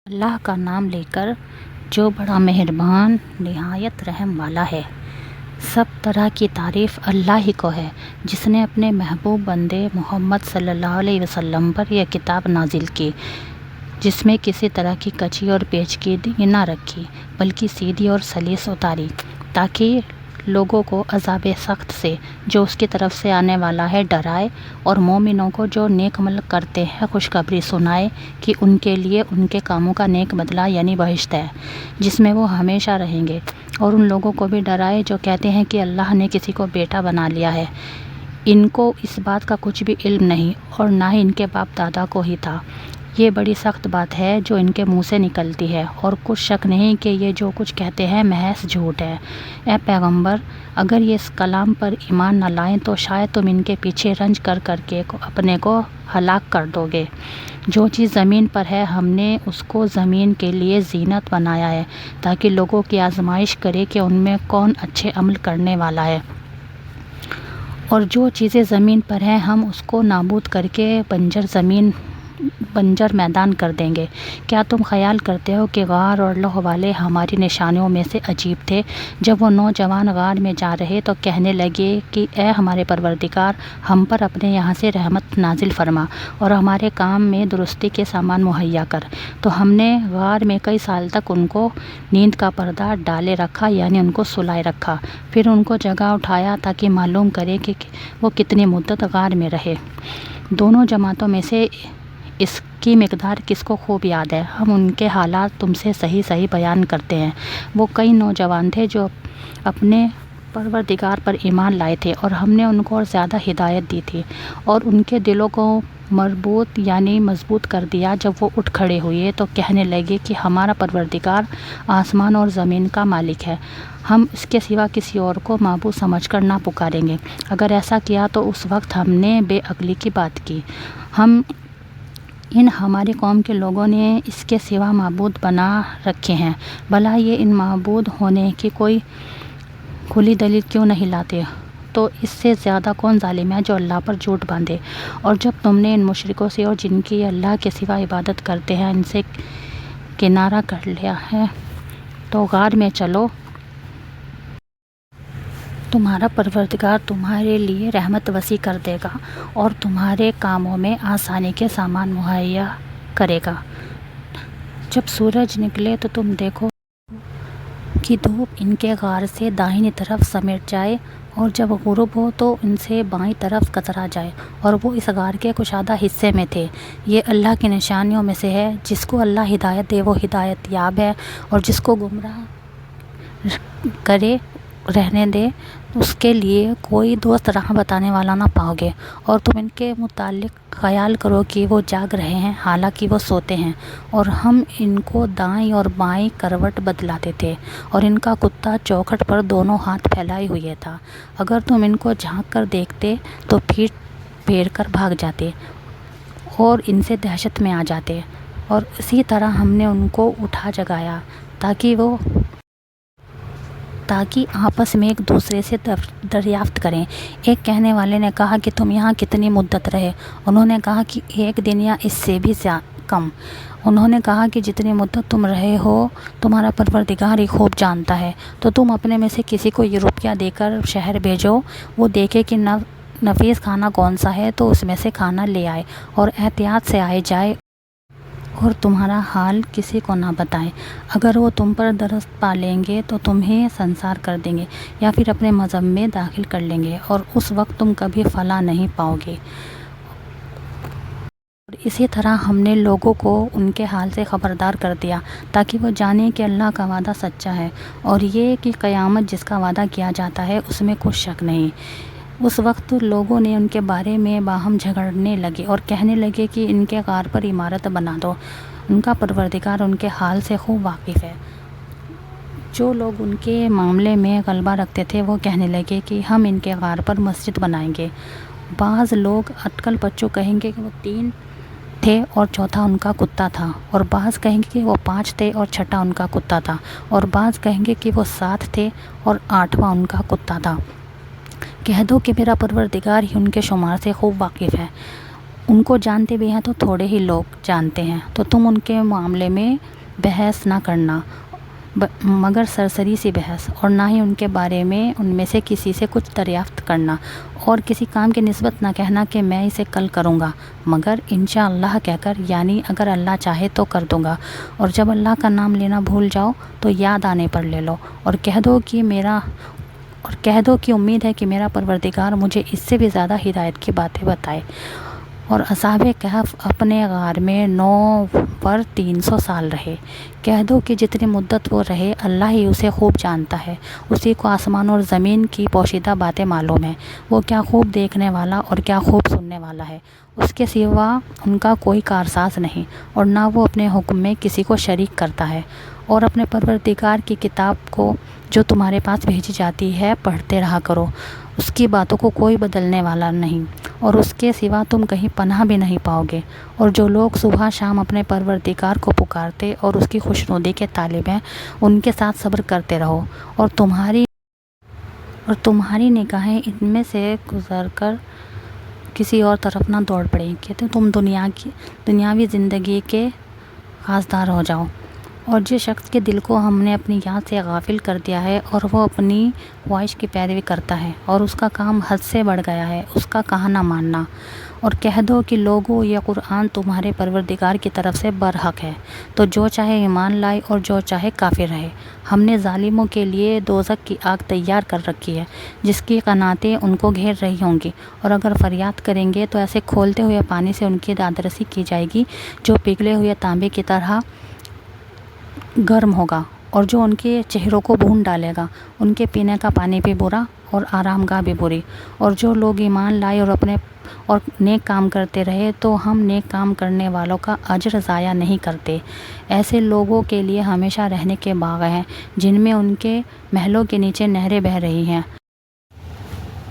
اللہ کا نام لے کر جو بڑا مہربان نہایت رحم والا ہے۔ سب طرح کی تعریف اللہ ہی کو ہے جس نے اپنے محبوب بندے محمد صلی اللہ علیہ وسلم پر یہ کتاب نازل کی، جس میں کسی طرح کی کچی اور پیچیدگی نہ رکھی بلکہ سیدھی اور سلیس اتاری، تاکہ لوگوں کو عذاب سخت سے جو اس کی طرف سے آنے والا ہے ڈرائے، اور مومنوں کو جو نیک عمل کرتے ہیں خوشخبری سنائے کہ ان کے لیے ان کے کاموں کا نیک بدلہ یعنی بہشت ہے جس میں وہ ہمیشہ رہیں گے، اور ان لوگوں کو بھی ڈرائے جو کہتے ہیں کہ اللہ نے کسی کو بیٹا بنا لیا ہے۔ ان کو اس بات کا کچھ بھی علم نہیں اور نہ ہی ان کے باپ دادا کو ہی تھا۔ یہ بڑی سخت بات ہے جو ان کے منہ سے نکلتی ہے، اور کچھ شک نہیں کہ یہ جو کچھ کہتے ہیں محض جھوٹ ہے۔ اے پیغمبر، اگر یہ اس کلام پر ایمان نہ لائیں تو شاید تم ان کے پیچھے رنج کر کر کے اپنے کو ہلاک کر دو گے۔ جو چیز زمین پر ہے ہم نے اس کو زمین کے لیے زینت بنایا ہے تاکہ لوگوں کی آزمائش کرے کہ ان میں کون اچھے عمل کرنے والا ہے، اور جو چیزیں زمین پر ہیں ہم اس کو نابود کر کے بنجر میدان کر دیں گے۔ کیا تم خیال کرتے ہو کہ غار اور لوح والے ہماری نشانیوں میں سے عجیب تھے؟ جب وہ نوجوان غار میں جا رہے تو کہنے لگے کہ اے ہمارے پروردگار، ہم پر اپنے یہاں سے رحمت نازل فرما اور ہمارے کام میں درستی کے سامان مہیا کر۔ تو ہم نے غار میں کئی سال تک ان کو نیند کا پردہ ڈالے رکھا، یعنی ان کو سلائے رکھا، پھر ان کو جگہ اٹھایا تاکہ معلوم کرے کہ وہ کتنی مدت غار میں رہے۔ دونوں جماعتوں میں سے اس کی مقدار کس کو خوب یاد ہے؟ ہم ان کے حالات تم سے صحیح صحیح بیان کرتے ہیں۔ وہ کئی نوجوان تھے جو اپنے پروردگار پر ایمان لائے تھے، اور ہم نے ان کو اور زیادہ ہدایت دی تھی اور ان کے دلوں کو مربوط یعنی مضبوط کر دیا۔ جب وہ اٹھ کھڑے ہوئے تو کہنے لگے کہ ہمارا پروردگار آسمان اور زمین کا مالک ہے، ہم اس کے سوا کسی اور کو معبود سمجھ کر نہ پکاریں گے۔ اگر ایسا کیا تو اس وقت ہم نے بے عقلی کی بات کی۔ ہماری قوم کے لوگوں نے اس کے سوا معبود بنا رکھے ہیں، بھلا یہ ان معبود ہونے کی کوئی کھلی دلیل کیوں نہیں لاتے؟ تو اس سے زیادہ کون ظالم ہے جو اللہ پر جھوٹ باندھے؟ اور جب تم نے ان مشرکوں سے اور جن کی اللہ کے سوا عبادت کرتے ہیں ان سے کنارہ کر لیا ہے تو غار میں چلو، تمہارا پروردگار تمہارے لیے رحمت وسیع کر دے گا اور تمہارے کاموں میں آسانی کے سامان مہیا کرے گا۔ جب سورج نکلے تو تم دیکھو کہ دھوپ ان کے غار سے داہنی طرف سمیٹ جائے، اور جب غروب ہو تو ان سے بائیں طرف کترا جائے، اور وہ اس غار کے کشادہ حصے میں تھے۔ یہ اللہ کی نشانیوں میں سے ہے۔ جس کو اللہ ہدایت دے وہ ہدایت یاب ہے، اور جس کو گمراہ کرے رہنے دے اس کے لیے کوئی دوست راہ بتانے والا نہ پاؤ گے۔ اور تم ان کے متعلق خیال کرو کہ وہ جاگ رہے ہیں حالانکہ وہ سوتے ہیں، اور ہم ان کو دائیں اور بائیں کروٹ بدلاتے تھے، اور ان کا کتا چوکھٹ پر دونوں ہاتھ پھیلائے ہوئے تھا۔ اگر تم ان کو جھانک کر دیکھتے تو پیٹ پھیر کر بھاگ جاتے اور ان سے دہشت میں آ جاتے، اور اسی طرح ہم نے ان کو اٹھا جگایا تاکہ آپس میں ایک دوسرے سے دریافت کریں۔ ایک کہنے والے نے کہا کہ تم یہاں کتنی مدت رہے؟ انہوں نے کہا کہ 1 دن یا اس سے بھی کم۔ انہوں نے کہا کہ جتنی مدت تم رہے ہو تمہارا پروردگار ہی خوب جانتا ہے۔ تو تم اپنے میں سے کسی کو یہ روپیہ دے کر شہر بھیجو، وہ دیکھے کہ نفیس کھانا کون سا ہے تو اس میں سے کھانا لے آئے، اور احتیاط سے آئے جائے اور تمہارا حال کسی کو نہ بتائیں۔ اگر وہ تم پر درست پا لیں گے تو تمہیں سنسار کر دیں گے یا پھر اپنے مذہب میں داخل کر لیں گے، اور اس وقت تم کبھی فلاح نہیں پاؤ گے۔ اور اسی طرح ہم نے لوگوں کو ان کے حال سے خبردار کر دیا تاکہ وہ جانیں کہ اللہ کا وعدہ سچا ہے، اور یہ کہ قیامت جس کا وعدہ کیا جاتا ہے اس میں کچھ شک نہیں۔ اس وقت لوگوں نے ان کے بارے میں باہم جھگڑنے لگے اور کہنے لگے کہ ان کے غار پر عمارت بنا دو، ان کا پروردگار ان کے حال سے خوب واقف ہے۔ جو لوگ ان کے معاملے میں غلبہ رکھتے تھے وہ کہنے لگے کہ ہم ان کے غار پر مسجد بنائیں گے۔ بعض لوگ اٹکل پچو کہیں گے کہ وہ 3 تھے اور چوتھا ان کا کتا تھا، اور بعض کہیں گے کہ وہ 5 تھے اور چھٹا ان کا کتا تھا، اور بعض کہیں گے کہ وہ 7 تھے اور 8واں ان کا کتا تھا۔ کہہ دو کہ میرا پروردگار ہی ان کے شمار سے خوب واقف ہے۔ ان کو جانتے بھی ہیں تو تھوڑے ہی لوگ جانتے ہیں، تو تم ان کے معاملے میں بحث نہ کرنا، مگر سرسری سی بحث، اور نہ ہی ان کے بارے میں ان میں سے کسی سے کچھ دریافت کرنا، اور کسی کام کی نسبت نہ کہنا کہ میں اسے کل کروں گا، مگر انشاءاللہ کہہ کر، یعنی اگر اللہ چاہے تو کر دوں گا، اور جب اللہ کا نام لینا بھول جاؤ تو یاد آنے پر لے لو، اور کہہ دو کہ امید ہے کہ میرا پروردگار مجھے اس سے بھی زیادہ ہدایت کی باتیں بتائے۔ اور اصحاب کہف اپنے غار میں 9 پر 300 سال رہے۔ کہہ دو کہ جتنی مدت وہ رہے اللہ ہی اسے خوب جانتا ہے، اسی کو آسمان اور زمین کی پوشیدہ باتیں معلوم ہیں، وہ کیا خوب دیکھنے والا اور کیا خوب سننے والا ہے، اس کے سوا ان کا کوئی کارساز نہیں، اور نہ وہ اپنے حکم میں کسی کو شریک کرتا ہے۔ اور اپنے پروردگار کی کتاب کو جو تمہارے پاس بھیجی جاتی ہے پڑھتے رہا کرو، اس کی باتوں کو کوئی بدلنے والا نہیں، اور اس کے سوا تم کہیں پناہ بھی نہیں پاؤ گے۔ اور جو لوگ صبح شام اپنے پروردگار کو پکارتے اور اس کی خوشنودی کے طالب ہیں، ان کے ساتھ صبر کرتے رہو، اور تمہاری نگاہیں ان میں سے گزر کر کسی اور طرف نہ دوڑ پڑیں کہ تم دنیاوی زندگی کے خاصدار ہو جاؤ۔ اور جس شخص کے دل کو ہم نے اپنی یاد سے غافل کر دیا ہے اور وہ اپنی خواہش کی پیروی کرتا ہے اور اس کا کام حد سے بڑھ گیا ہے، اس کا کہا نہ ماننا۔ اور کہہ دو کہ لوگو، یہ قرآن تمہارے پروردگار کی طرف سے برحق ہے، تو جو چاہے ایمان لائے اور جو چاہے کافر رہے۔ ہم نے ظالموں کے لیے دوزخ کی آگ تیار کر رکھی ہے، جس کی قناتیں ان کو گھیر رہی ہوں گی، اور اگر فریاد کریں گے تو ایسے کھولتے ہوئے پانی سے ان کی دادرسی کی جائے گی جو پگھلے ہوئے تانبے کی طرح گرم ہوگا، اور جو ان کے چہروں کو بھون ڈالے گا۔ ان کے پینے کا پانی بھی برا اور آرام گاہ بھی بری۔ اور جو لوگ ایمان لائے اور نیک کام کرتے رہے تو ہم نیک کام کرنے والوں کا اجر ضائع نہیں کرتے۔ ایسے لوگوں کے لیے ہمیشہ رہنے کے باغ ہیں جن میں ان کے محلوں کے نیچے نہریں بہہ رہی ہیں۔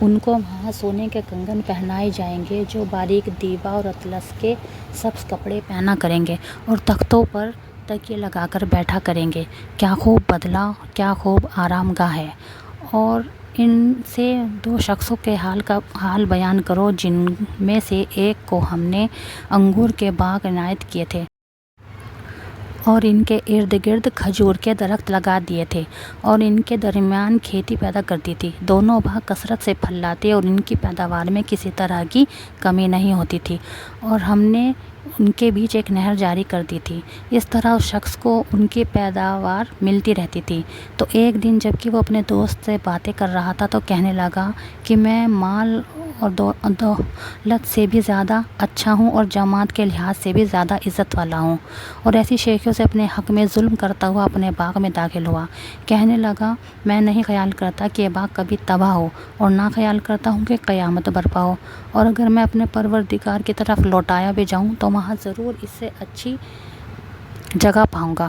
ان کو وہاں سونے کے کنگن پہنائے جائیں گے جو باریک دیبا اور اطلس کے سبز کپڑے پہنا کریں گے، اور تختوں پر تکیے لگا کر بیٹھا کریں گے۔ کیا خوب بدلہ، کیا خوب آرام گاہ ہے۔ اور ان سے 2 شخصوں کے حال بیان کرو جن میں سے ایک کو ہم نے انگور کے باغ عنایت کیے تھے اور ان کے ارد گرد کھجور کے درخت لگا دیے تھے اور ان کے درمیان کھیتی پیدا کرتی تھی۔ دونوں باغ کثرت سے پھل لاتے اور ان کی پیداوار میں کسی طرح کی کمی نہیں ہوتی تھی، اور ہم نے ان کے بیچ ایک نہر جاری کر دی تھی۔ اس طرح اس شخص کو ان کی پیداوار ملتی رہتی تھی۔ تو ایک دن جب کہ وہ اپنے دوست سے باتیں کر رہا تھا تو کہنے لگا کہ میں مال اور دولت سے بھی زیادہ اچھا ہوں اور جماعت کے لحاظ سے بھی زیادہ عزت والا ہوں، اور ایسی شیخیوں سے اپنے حق میں ظلم کرتا ہوا اپنے باغ میں داخل ہوا۔ کہنے لگا، میں نہیں خیال کرتا کہ یہ باغ کبھی تباہ ہو، اور نہ خیال کرتا ہوں کہ قیامت برپا ہو، اور اگر میں اپنے پروردگار کی طرف لوٹایا بھی جاؤں تو وہاں ضرور اس سے اچھی جگہ پاؤں گا۔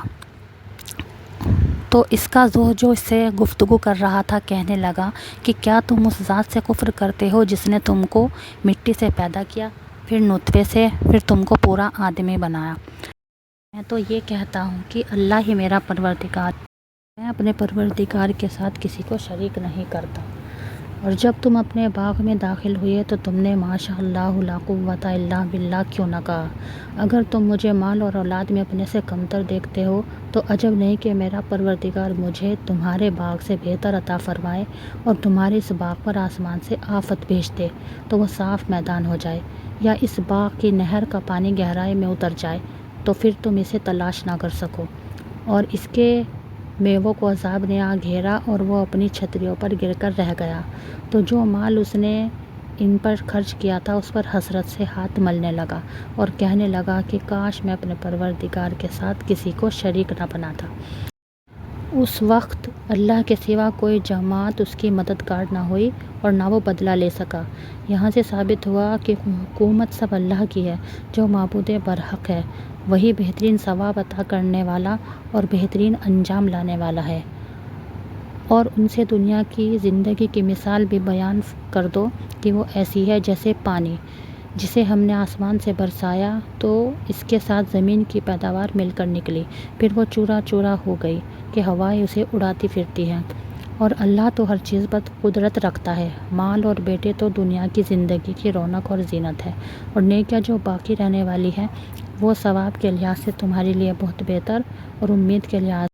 تو اس کا جو اس سے گفتگو کر رہا تھا کہنے لگا کہ کیا تم اس ذات سے کفر کرتے ہو جس نے تم کو مٹی سے پیدا کیا، پھر نطفے سے، پھر تم کو پورا آدمی بنایا؟ میں تو یہ کہتا ہوں کہ اللہ ہی میرا پروردگار ہے، میں اپنے پروردگار کے ساتھ کسی کو شریک نہیں کرتا۔ اور جب تم اپنے باغ میں داخل ہوئے تو تم نے ماشاء اللہ لا قوت الا باللہ کیوں نہ کہا؟ اگر تم مجھے مال اور اولاد میں اپنے سے کمتر دیکھتے ہو تو عجب نہیں کہ میرا پروردگار مجھے تمہارے باغ سے بہتر عطا فرمائے اور تمہارے اس باغ پر آسمان سے آفت بھیج دے تو وہ صاف میدان ہو جائے، یا اس باغ کی نہر کا پانی گہرائی میں اتر جائے تو پھر تم اسے تلاش نہ کر سکو، اور اس کے میووں کو عذاب نے آ گھیرا اور وہ اپنی چھتریوں پر گر کر رہ گیا، تو جو مال اس نے ان پر خرچ کیا تھا اس پر حسرت سے ہاتھ ملنے لگا اور کہنے لگا کہ کاش میں اپنے پروردگار کے ساتھ کسی کو شریک نہ بناتا۔ اس وقت اللہ کے سوا کوئی جماعت اس کی مددگار نہ ہوئی اور نہ وہ بدلہ لے سکا۔ یہاں سے ثابت ہوا کہ حکومت سب اللہ کی ہے جو معبود برحق ہے، وہی بہترین ثواب عطا کرنے والا اور بہترین انجام لانے والا ہے۔ اور ان سے دنیا کی زندگی کی مثال بھی بیان کر دو کہ وہ ایسی ہے جیسے پانی جسے ہم نے آسمان سے برسایا تو اس کے ساتھ زمین کی پیداوار مل کر نکلی، پھر وہ چورا چورا ہو گئی کہ ہوائیں اسے اڑاتی پھرتی ہیں، اور اللہ تو ہر چیز پر قدرت رکھتا ہے۔ مال اور بیٹے تو دنیا کی زندگی کی رونق اور زینت ہے، اور نیکیاں جو باقی رہنے والی ہیں وہ ثواب کے لحاظ سے تمہارے لیے بہت بہتر اور امید کے لحاظ